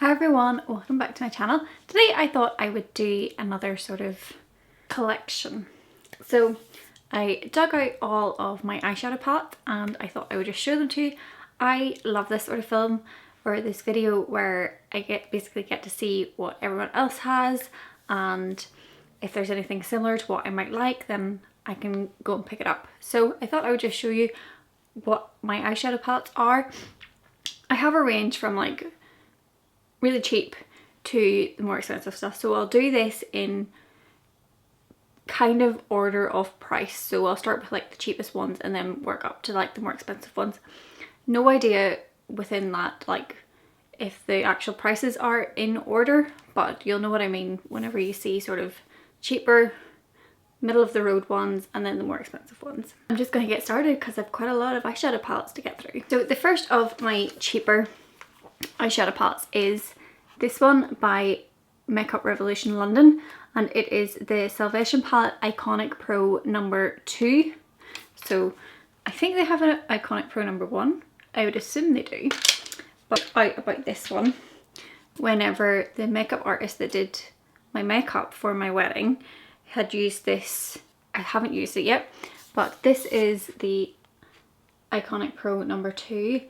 Hi everyone, welcome back to my channel. Today I thought I would do another sort of collection. So I dug out all of my eyeshadow palettes and I thought I would just show them to you. I love this sort of film or this video where I basically get to see what everyone else has, and if there's anything similar to what I might like then I can go and pick it up. So I thought I would just show you what my eyeshadow palettes are. I have a range from like really cheap to the more expensive stuff, so I'll do this in kind of order of price. So I'll start with like the cheapest ones and then work up to like the more expensive ones. No idea within that like if the actual prices are in order, but you'll know what I mean whenever you see sort of cheaper, middle of the road ones and then the more expensive ones. I'm just going to get started because I've quite a lot of eyeshadow palettes to get through. So the first of my cheaper eyeshadow palettes is this one by Makeup Revolution London, and it is the Salvation Palette Iconic Pro number 2. So I think they have an Iconic Pro number 1. I would assume they do. But about this one, whenever the makeup artist that did my makeup for my wedding had used this, I haven't used it yet, but this is the Iconic Pro number 2.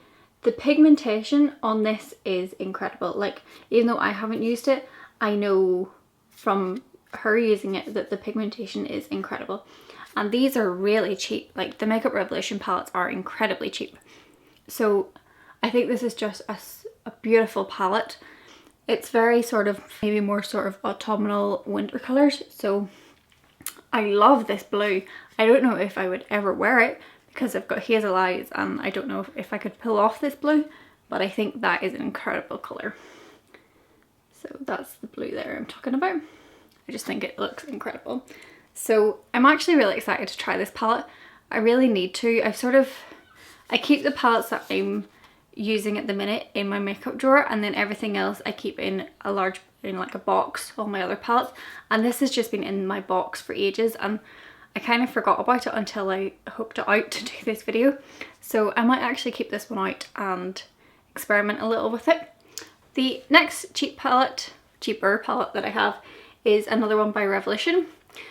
The pigmentation on this is incredible. Like, even though I haven't used it, I know from her using it that the pigmentation is incredible. And these are really cheap. Like, the Makeup Revolution palettes are incredibly cheap. So I think this is just a beautiful palette. It's very sort of, maybe more sort of autumnal winter colours. So I love this blue. I don't know if I would ever wear it because I've got hazel eyes and I don't know if I could pull off this blue, but I think that is an incredible colour. So that's the blue there I'm talking about. I just think it looks incredible. So I'm actually really excited to try this palette. I really need to. I keep the palettes that I'm using at the minute in my makeup drawer, and then everything else I keep in like a box, all my other palettes, and this has just been in my box for ages and I kind of forgot about it until I hooked it out to do this video. So I might actually keep this one out and experiment a little with it. The next cheaper palette that I have is another one by Revolution.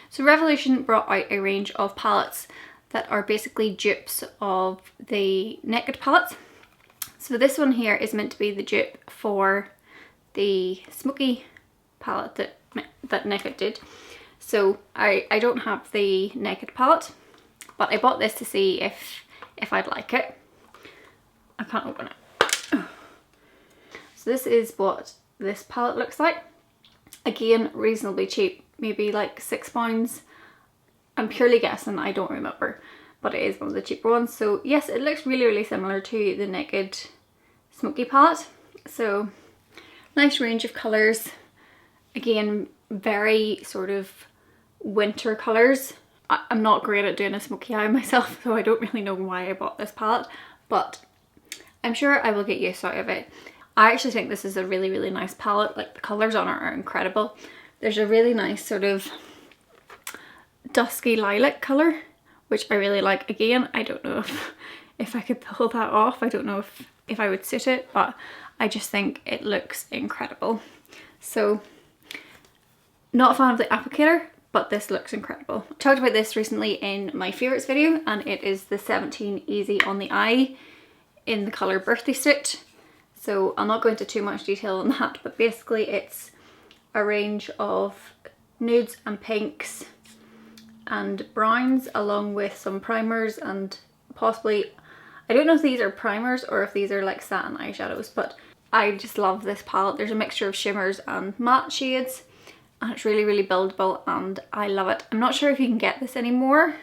So Revolution brought out a range of palettes that are basically dupes of the Naked palettes. So this one here is meant to be the dupe for the Smoky palette that Naked did. So I don't have the Naked palette, but I bought this to see if I'd like it. I can't open it. So this is what this palette looks like. Again, reasonably cheap, maybe like £6. I'm purely guessing, I don't remember, but it is one of the cheaper ones. So yes, it looks really, really similar to the Naked Smoky palette. So nice range of colours. Again, very sort of winter colours. I'm not great at doing a smoky eye myself, so I don't really know why I bought this palette, but I'm sure I will get use out of it. I actually think this is a really, really nice palette. Like, the colours on it are incredible. There's a really nice sort of dusky lilac colour, which I really like. Again, I don't know if I could pull that off. I don't know if I would suit it, but I just think it looks incredible. So, not a fan of the applicator, but this looks incredible. I talked about this recently in my favourites video, and it is the 17 Easy on the Eye in the colour Birthday Suit. So I'll not go into too much detail on that, but basically it's a range of nudes and pinks and browns, along with some primers and possibly, I don't know if these are primers or if these are like satin eyeshadows, but I just love this palette. There's a mixture of shimmers and matte shades, and it's really, really buildable and I love it. I'm not sure if you can get this anymore.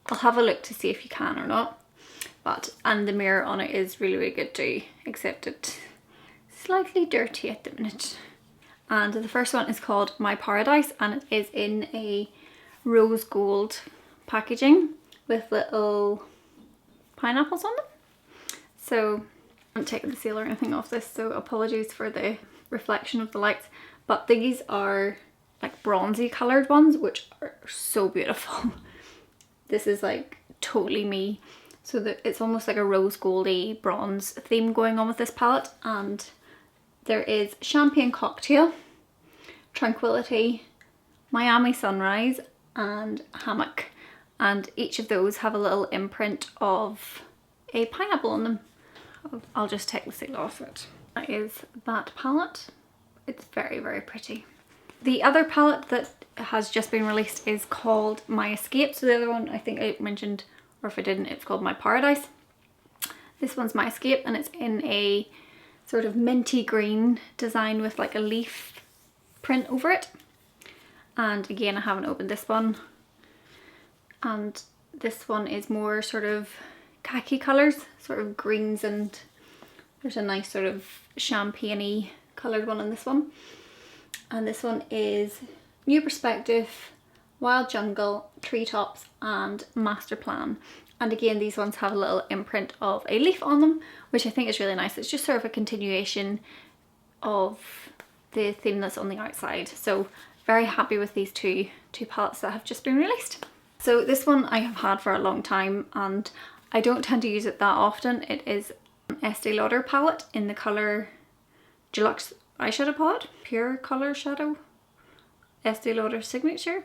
I'll have a look to see if you can or not. And the mirror on it is really, really good too, except it's slightly dirty at the minute. And the first one is called My Paradise, and it is in a rose gold packaging with little pineapples on them. So I haven't taken the seal or anything off this, so apologies for the reflection of the lights. But these are like bronzy coloured ones, which are so beautiful. This is like totally me. So that it's almost like a rose goldy bronze theme going on with this palette, and there is Champagne Cocktail, Tranquility, Miami Sunrise and Hammock, and each of those have a little imprint of a pineapple on them. I'll just take the seal off it. That is that palette. It's very, very pretty. The other palette that has just been released is called My Escape. So the other one I think I mentioned, or if I didn't, it's called My Paradise. This one's My Escape and it's in a sort of minty green design with like a leaf print over it. And again, I haven't opened this one. And this one is more sort of khaki colours, sort of greens, and there's a nice sort of champagne-y coloured one in this one. And this one is New Perspective, Wild Jungle, Treetops and Master Plan. And again, these ones have a little imprint of a leaf on them, which I think is really nice. It's just sort of a continuation of the theme that's on the outside. So very happy with these two palettes that have just been released. So this one I have had for a long time and I don't tend to use it that often. It is an Estee Lauder palette in the colour Deluxe Eyeshadow Palette, Pure Colour Shadow, Estee Lauder Signature.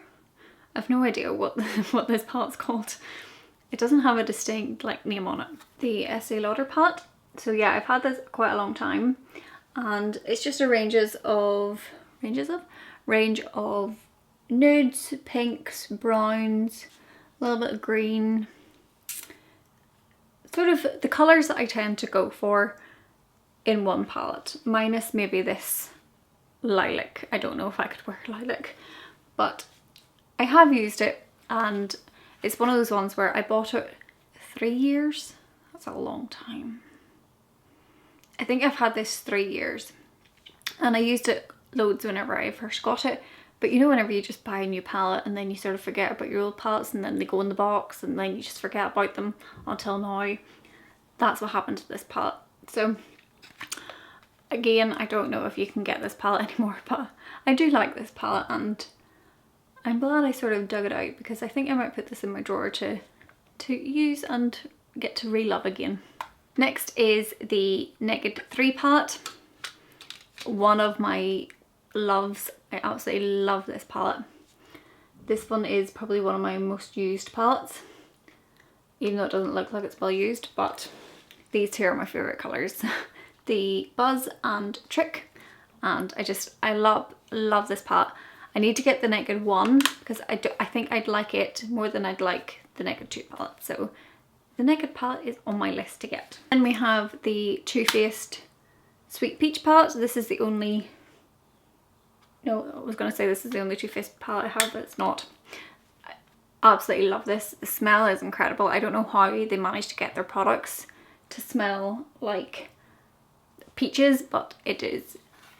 I've no idea what this palette's called. It doesn't have a distinct like name on it. The Estee Lauder palette. So yeah, I've had this quite a long time and it's just a range of nudes, pinks, browns, a little bit of green. Sort of the colours that I tend to go for in one palette, minus maybe this lilac. I don't know if I could wear lilac, but I have used it and it's one of those ones where I bought it 3 years. That's a long time. I think I've had this 3 years and I used it loads whenever I first got it. But you know, whenever you just buy a new palette and then you sort of forget about your old palettes and then they go in the box and then you just forget about them until now. That's what happened to this palette. So again, I don't know if you can get this palette anymore, but I do like this palette and I'm glad I sort of dug it out because I think I might put this in my drawer to use and get to re-love again. Next is the Naked 3 palette. One of my loves. I absolutely love this palette. This one is probably one of my most used palettes, even though it doesn't look like it's well used, but these two are my favourite colours. The Buzz and Trick, and I love this palette. I need to get the Naked 1 because I think I'd like it more than I'd like the Naked 2 palette, so the Naked palette is on my list to get. Then we have the Too Faced Sweet Peach palette. So this is the only, no, I was going to say this is the only Too Faced palette I have, but it's not. I absolutely love this. The smell is incredible. I don't know how they managed to get their products to smell like peaches, but it is.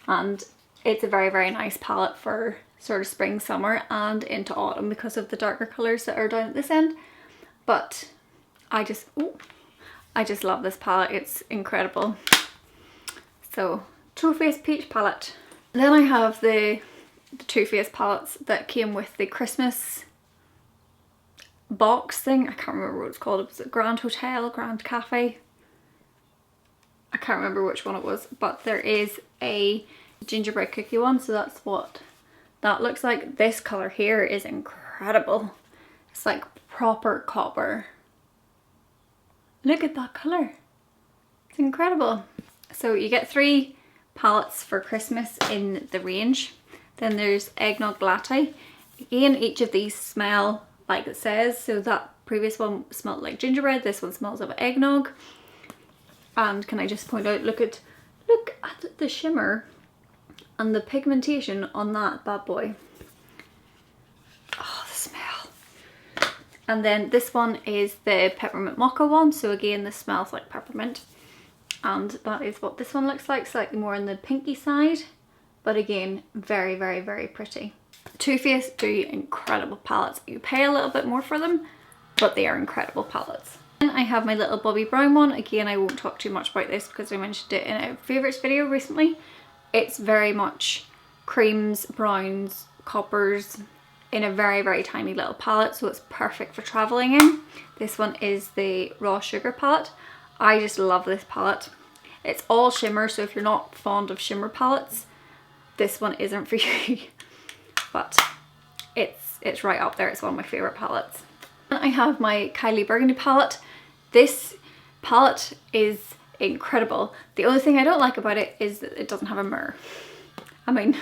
And it's a very, very nice palette for sort of spring, summer and into autumn because of the darker colours that are down at this end. But I just love this palette. It's incredible. So Too Faced Peach palette. Then I have the Too Faced palettes that came with the Christmas box thing. I can't remember what it's called. It was a Grand Hotel, Grand Cafe. I can't remember which one it was, but there is a gingerbread cookie one, so that's what that looks like. This colour here is incredible. It's like proper copper. Look at that colour. It's incredible. So you get 3 palettes for Christmas in the range. Then there's Eggnog Latte. Again, each of these smell like it says. So that previous one smelled like gingerbread. This one smells of eggnog. And can I just point out, look at the shimmer and the pigmentation on that bad boy. Oh, the smell. And then this one is the Peppermint Mocha one. So again, this smells like peppermint. And that is what this one looks like, slightly more on the pinky side. But again, very, very, very pretty. Too Faced do incredible palettes. You pay a little bit more for them, but they are incredible palettes. Then I have my little Bobbi brown one. Again, I won't talk too much about this because I mentioned it in a favourites video recently. It's very much creams, browns, coppers in a very, very tiny little palette, so it's perfect for travelling in. This one is the Raw Sugar palette. I just love this palette. It's all shimmer, so if you're not fond of shimmer palettes, this one isn't for you. But it's right up there. It's one of my favourite palettes. And I have my Kylie Burgundy palette. This palette is incredible. The only thing I don't like about it is that it doesn't have a mirror. I mean,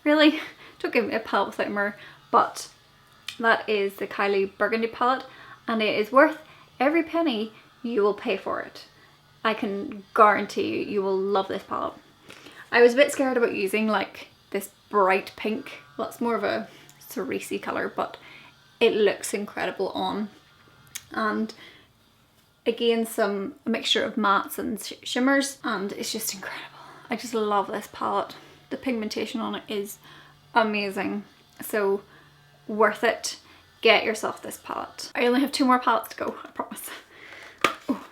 really? Don't give me a palette without a mirror. But that is the Kylie Burgundy palette, and it is worth every penny you will pay for it. I can guarantee you, you will love this palette. I was a bit scared about using like this bright pink. Well, it's more of a cerise colour, but it looks incredible on. And again, a mixture of mattes and shimmers, and it's just incredible. I just love this palette. The pigmentation on it is amazing. So worth it. Get yourself this palette. I only have 2 more palettes to go, I promise. Oh.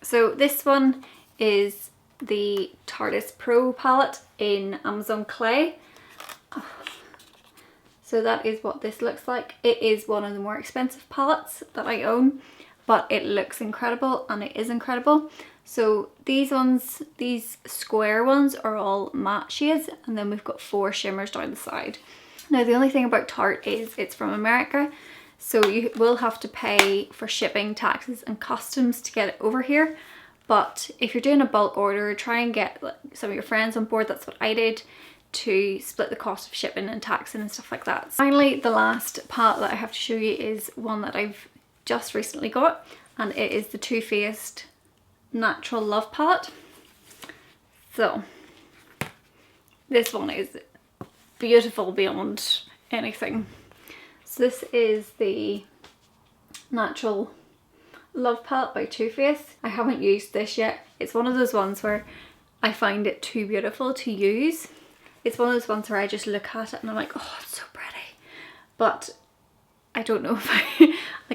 So this one is the Tarteist Pro palette in Amazon Clay. Oh. So that is what this looks like. It is one of the more expensive palettes that I own, but it looks incredible and it is incredible. So these ones, these square ones are all matte shades, and then we've got 4 shimmers down the side. Now the only thing about Tarte is it's from America, so you will have to pay for shipping, taxes and customs to get it over here. But if you're doing a bulk order, try and get some of your friends on board. That's what I did, to split the cost of shipping and taxing and stuff like that. Finally, the last palette that I have to show you is one that I've just recently got, and it is the Too Faced Natural Love palette. So this one is beautiful beyond anything. So this is the Natural Love palette by Too Faced. I haven't used this yet. It's one of those ones where I find it too beautiful to use. It's one of those ones where I just look at it and I'm like, oh, it's so pretty. But I don't know if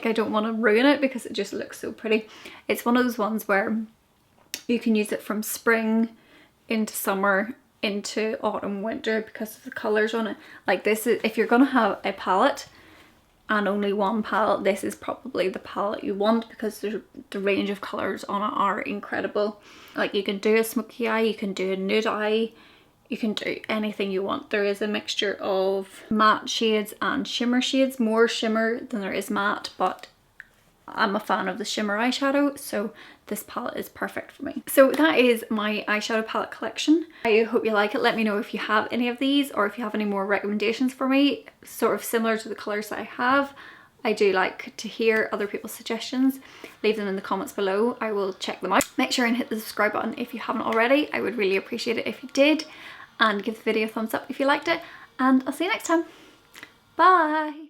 I don't want to ruin it because it just looks so pretty. It's one of those ones where you can use it from spring into summer into autumn, winter because of the colours on it. Like this is, if you're gonna have a palette and only one palette, this is probably the palette you want because the range of colours on it are incredible. Like you can do a smoky eye, you can do a nude eye, you can do anything you want. There is a mixture of matte shades and shimmer shades, more shimmer than there is matte, but I'm a fan of the shimmer eyeshadow, so this palette is perfect for me. So that is my eyeshadow palette collection. I hope you like it. Let me know if you have any of these or if you have any more recommendations for me, sort of similar to the colours that I have. I do like to hear other people's suggestions. Leave them in the comments below. I will check them out. Make sure and hit the subscribe button if you haven't already. I would really appreciate it if you did. And give the video a thumbs up if you liked it. And I'll see you next time. Bye!